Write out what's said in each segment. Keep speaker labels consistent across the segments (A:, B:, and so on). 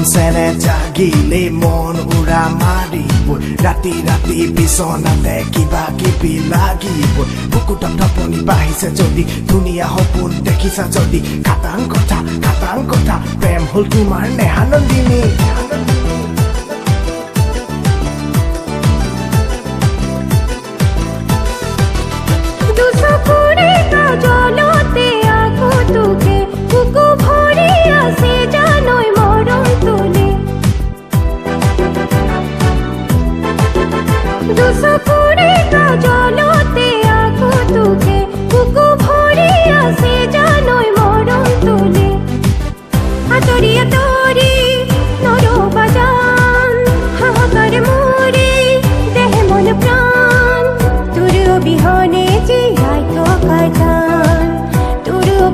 A: চেনে জাগিলে মন উৰা মাৰিব ৰাতি ৰাতি বিচনাতে কিবা কিবি লাগিব বুকু টপটপনি বাঢ়িছে যদি ধুনীয়া সপোন দেখিছা যদি খাটাং কথা প্ৰেম হ'ল তোমাৰ নেহানন্দিনী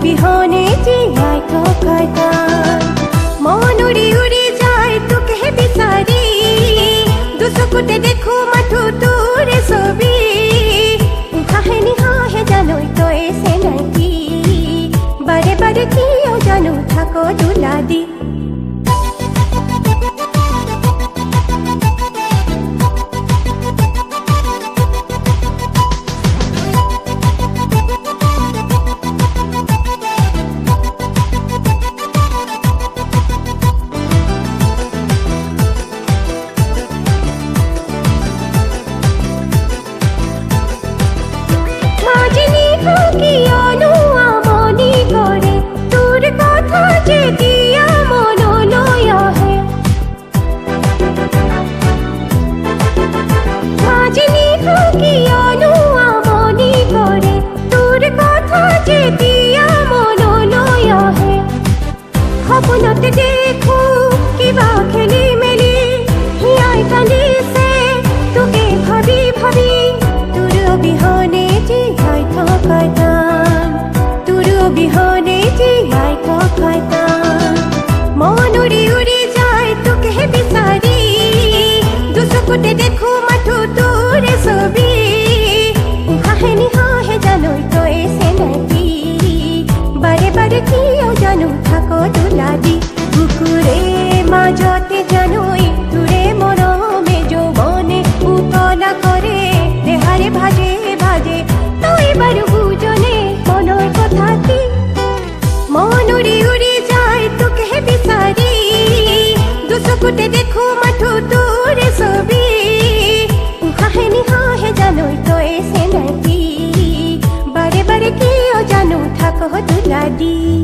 B: বিহনে জীয়াই থকাৰ গান মন উৰি উৰি যায় তোকে বিচাৰি দুচকুতে দেখো মাথো তোৰে ছবি উশাহে নিশাহে জানো তই চেনাকি বাৰে বাৰে কিয় জানো থাক দোলা দি সপোনতে দেখো কিবা খেলি মেলি হিয়াই কান্দিছে তোকে ভাবি ভাবি তোৰ অবিহনে জীয়াই থকাৰ গান তোৰ অবিহনে জীয়াই থকাৰ গান মন উৰি উৰি যায় তোকে বিচাৰি দুচকুতে দেখো মাথো তোৰে ছবি উশাহে নিশাহে জানো তই চেনাকি বাৰে বাৰে কিয় জানো থাক দোলা দি বুকুৰে মাজতে জানোই তোৰে মৰমে যৌৱনে উতলা কৰে দেহাৰে ভাজে ভাজে তই বাৰু বুজনে মনৰ কথা কি মন উৰি উৰি যায় তোকে বিচাৰি দুচকুতে দেখো মাথো তোৰে ছবি উশাহে নিশাহে জানো তই চেনাকি বাৰে বাৰে কিয় জানো থাক দোলা দি